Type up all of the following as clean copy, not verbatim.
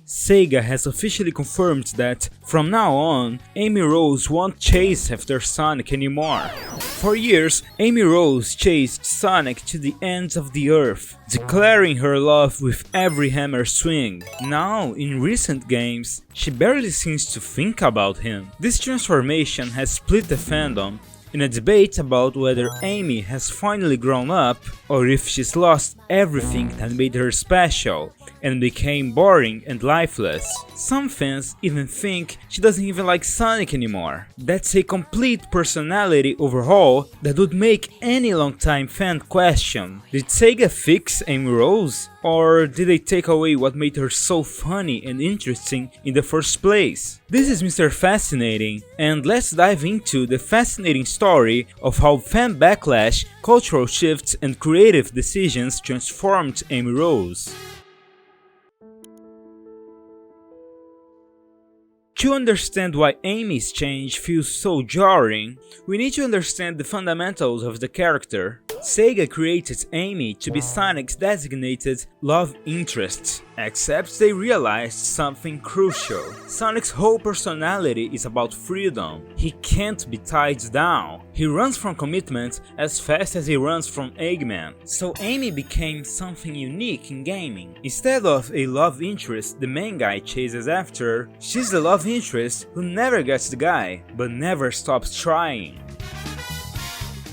Sega has officially confirmed that, from now on, Amy Rose won't chase after Sonic anymore. For years, Amy Rose chased Sonic to the ends of the earth, declaring her love with every hammer swing. Now, in recent games, she barely seems to think about him. This transformation has split the fandom in a debate about whether Amy has finally grown up or if she's lost everything that made her special and became boring and lifeless. Some fans even think she doesn't even like Sonic anymore. That's a complete personality overhaul that would make any longtime fan question, did Sega fix Amy Rose? Or did they take away what made her so funny and interesting in the first place? This is Mr. Fascinating, and let's dive into the fascinating story of how fan backlash, cultural shifts, and creative decisions transformed Amy Rose. To understand why Amy's change feels so jarring, we need to understand the fundamentals of the character. Sega created Amy to be Sonic's designated love interest, except they realized something crucial. Sonic's whole personality is about freedom. He can't be tied down. He runs from commitment as fast as he runs from Eggman. So Amy became something unique in gaming. Instead of a love interest the main guy chases after, she's the love interest who never gets the guy, but never stops trying.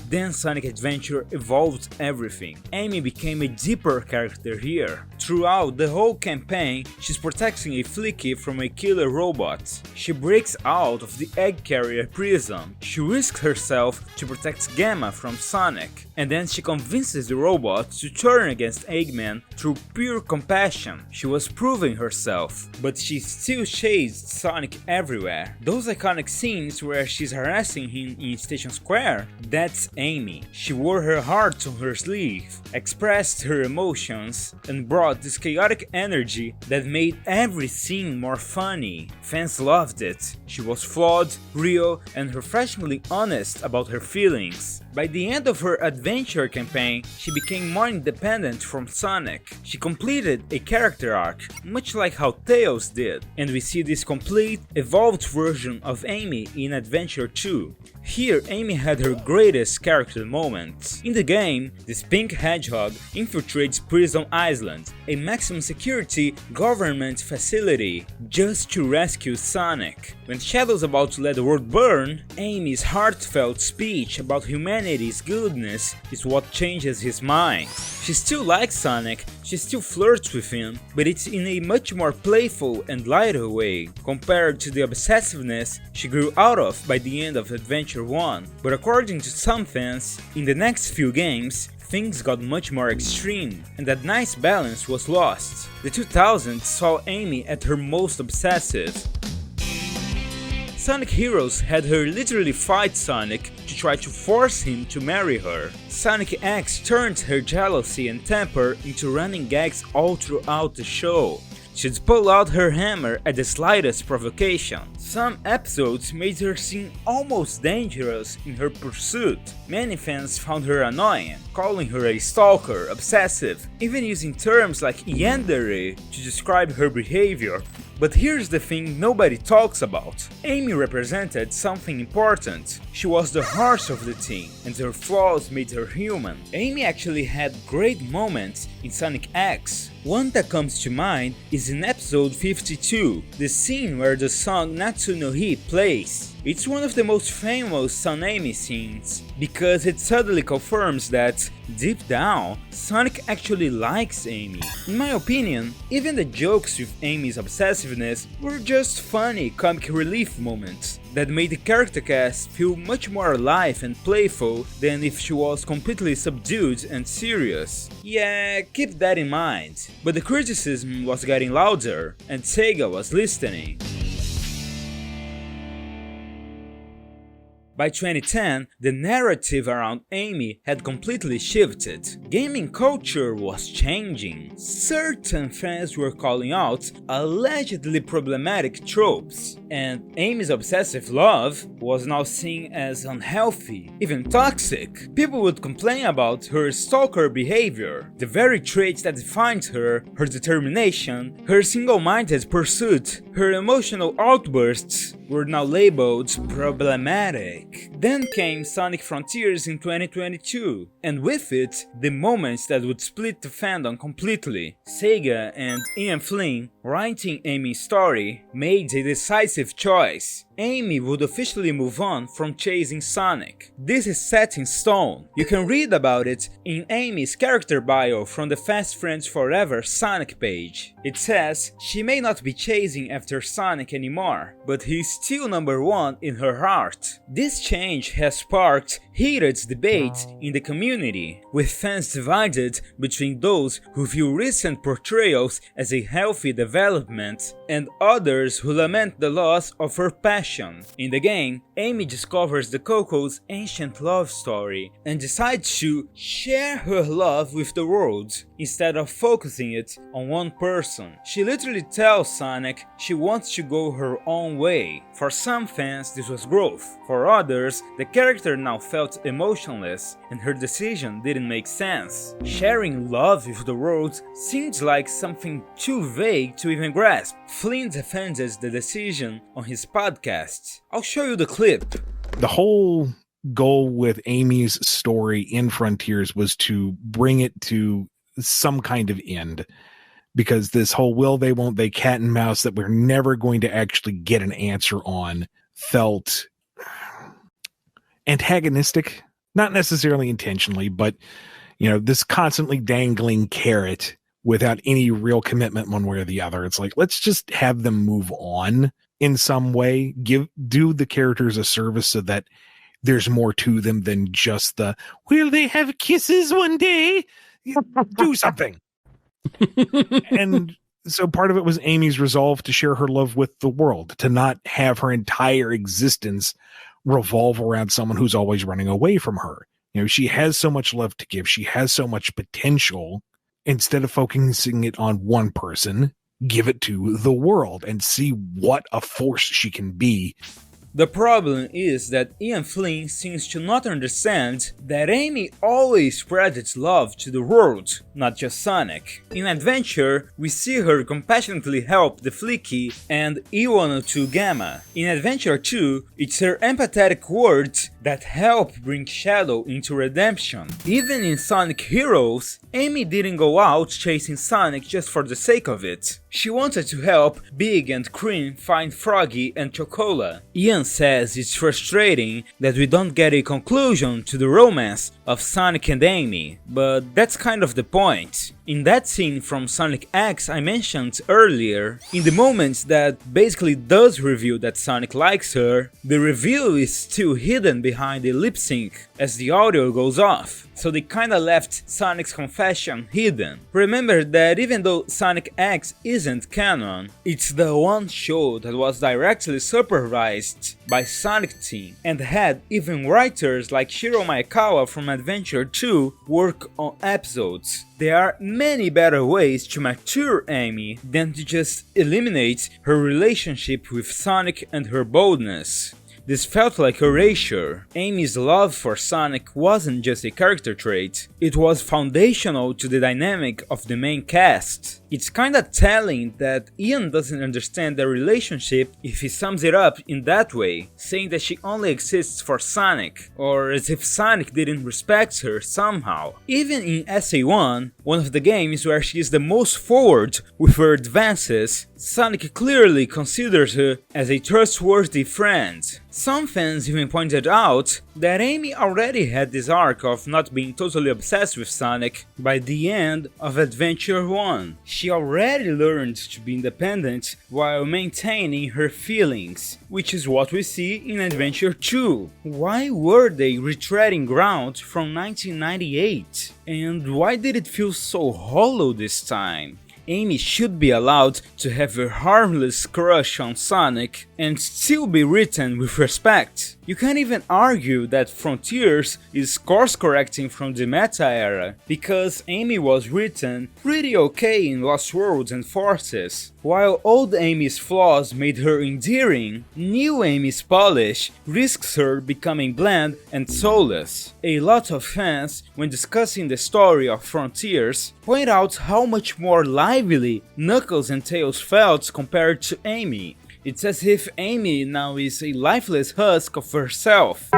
Then Sonic Adventure evolved everything. Amy became a deeper character here. Throughout the whole campaign, she's protecting a Flicky from a killer robot. She breaks out of the egg carrier prison. She risks herself to protect Gamma from Sonic. And then she convinces the robot to turn against Eggman through pure compassion. She was proving herself, but she still chased Sonic everywhere. Those iconic scenes where she's harassing him in Station Square, that's Amy. She wore her heart on her sleeve, expressed her emotions, and brought this chaotic energy that made every scene more funny. Fans loved it. She was flawed, real, and refreshingly honest about her feelings. By the end of her adventure campaign, she became more independent from Sonic. She completed a character arc, much like how Tails did, and we see this complete, evolved version of Amy in Adventure 2. Here, Amy had her greatest character moment. In the game, this pink hedgehog infiltrates Prison Island, a maximum security government facility, just to rescue Sonic. When Shadow's about to let the world burn, Amy's heartfelt speech about humanity's goodness is what changes his mind. She still likes Sonic, she still flirts with him, but it's in a much more playful and lighter way, compared to the obsessiveness she grew out of by the end of Adventure 1. But according to some fans, in the next few games, things got much more extreme, and that nice balance was lost. The 2000s saw Amy at her most obsessive. Sonic Heroes had her literally fight Sonic to try to force him to marry her. Sonic X turned her jealousy and temper into running gags all throughout the show. She'd pull out her hammer at the slightest provocation. Some episodes made her seem almost dangerous in her pursuit. Many fans found her annoying, calling her a stalker, obsessive, even using terms like yandere to describe her behavior. But here's the thing nobody talks about. Amy represented something important. She was the heart of the team, and her flaws made her human. Amy actually had great moments in Sonic X. One that comes to mind is in episode 52, the scene where the song Natsu no Hi plays. It's one of the most famous Son Amy scenes, because it suddenly confirms that, deep down, Sonic actually likes Amy. In my opinion, even the jokes with Amy's obsessiveness were just funny comic relief moments that made the character cast feel much more alive and playful than if she was completely subdued and serious. Yeah, keep that in mind. But the criticism was getting louder, and Sega was listening. By 2010, the narrative around Amy had completely shifted. Gaming culture was changing. Certain fans were calling out allegedly problematic tropes. and Amy's obsessive love was now seen as unhealthy, even toxic. People would complain about her stalker behavior, the very traits that defined her determination, her single-minded pursuit, her emotional outbursts were now labeled problematic. Then came Sonic Frontiers in 2022, and with it, the moments that would split the fandom completely. Sega and Ian Flynn, writing Amy's story, made a decisive choice. Amy would officially move on from chasing Sonic. This is set in stone. You can read about it in Amy's character bio from the Fast Friends Forever Sonic page. It says she may not be chasing after Sonic anymore, but he's still number one in her heart. This change has sparked heated debate in the community, with fans divided between those who view recent portrayals as a healthy development and others who lament the loss of her passion. In the game, Amy discovers the Coco's ancient love story and decides to share her love with the world instead of focusing it on one person. She literally tells Sonic she wants to go her own way. For some fans, this was growth. For others, the character now felt emotionless and her decision didn't make sense. Sharing love with the world seems like something too vague to even grasp. Flynn defended the decision on his podcast. I'll show you the clip. The whole goal with Amy's story in Frontiers was to bring it to some kind of end, because this whole will they won't they cat and mouse that we're never going to actually get an answer on felt antagonistic, not necessarily intentionally, but this constantly dangling carrot without any real commitment one way or the other. It's like, let's just have them move on in some way, do the characters a service so that there's more to them than just the, will they have kisses one day? Do something. And so part of it was Amy's resolve to share her love with the world, to not have her entire existence revolve around someone who's always running away from her. She has so much love to give. She has so much potential. Instead of focusing it on one person, give it to the world and see what a force she can be. The problem is that Ian Flynn seems to not understand that Amy always spread its love to the world, not just Sonic. In Adventure, we see her compassionately help the Flicky and E102 Gamma. In Adventure 2, it's her empathetic words that help bring Shadow into redemption. Even in Sonic Heroes, Amy didn't go out chasing Sonic just for the sake of it. She wanted to help Big and Cream find Froggy and Chocola. Ian says it's frustrating that we don't get a conclusion to the romance of Sonic and Amy, but that's kind of the point. In that scene from Sonic X I mentioned earlier, in the moment that basically does reveal that Sonic likes her, the reveal is still hidden behind a lip sync as the audio goes off, so they kinda left Sonic's confession hidden. Remember that even though Sonic X isn't canon, it's the one show that was directly supervised by Sonic Team and had even writers like Shiro Maekawa from Adventure 2 work on episodes. There are many better ways to mature Amy than to just eliminate her relationship with Sonic and her boldness. This felt like erasure. Amy's love for Sonic wasn't just a character trait, it was foundational to the dynamic of the main cast. It's kinda telling that Ian doesn't understand their relationship if he sums it up in that way, saying that she only exists for Sonic, or as if Sonic didn't respect her somehow. Even in SA1, one of the games where she is the most forward with her advances, Sonic clearly considers her as a trustworthy friend. Some fans even pointed out that Amy already had this arc of not being totally obsessed with Sonic by the end of Adventure 1. She already learned to be independent while maintaining her feelings, which is what we see in Adventure 2. Why were they retreading ground from 1998? And why did it feel so hollow this time? Amy should be allowed to have a harmless crush on Sonic and still be written with respect. You can't even argue that Frontiers is course correcting from the meta era, because Amy was written pretty okay in Lost Worlds and Forces. While old Amy's flaws made her endearing, new Amy's polish risks her becoming bland and soulless. A lot of fans, when discussing the story of Frontiers, point out how much more lively Knuckles and Tails felt compared to Amy. It's as if Amy now is a lifeless husk of herself.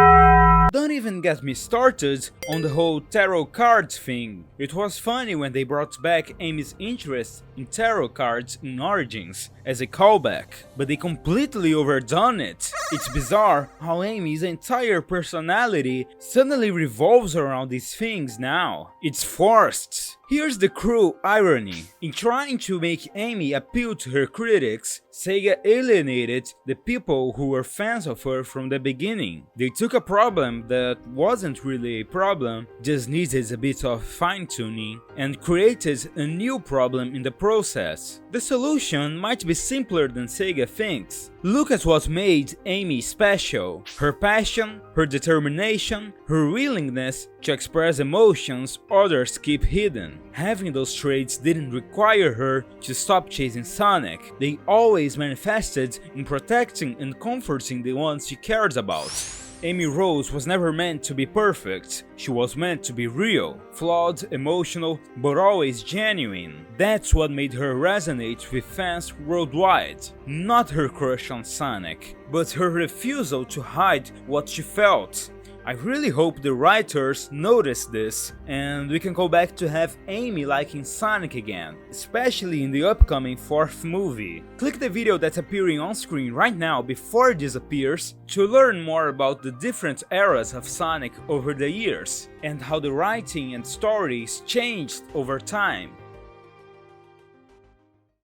Don't even get me started on the whole tarot cards thing. It was funny when they brought back Amy's interest in tarot cards in Origins as a callback, but they completely overdone it. It's bizarre how Amy's entire personality suddenly revolves around these things now. It's forced. Here's the cruel irony. In trying to make Amy appeal to her critics, Sega alienated the people who were fans of her from the beginning. They took a problem that wasn't really a problem, just needed a bit of fine-tuning, and created a new problem in the process. The solution might be simpler than Sega thinks. Look at what made Amy special. Her passion, her determination, her willingness to express emotions others keep hidden. Having those traits didn't require her to stop chasing Sonic. They always manifested in protecting and comforting the ones she cared about. Amy Rose was never meant to be perfect, she was meant to be real, flawed, emotional, but always genuine. That's what made her resonate with fans worldwide. Not her crush on Sonic, but her refusal to hide what she felt. I really hope the writers notice this and we can go back to have Amy liking Sonic again, especially in the upcoming 4th movie. Click the video that's appearing on screen right now before it disappears to learn more about the different eras of Sonic over the years and how the writing and stories changed over time.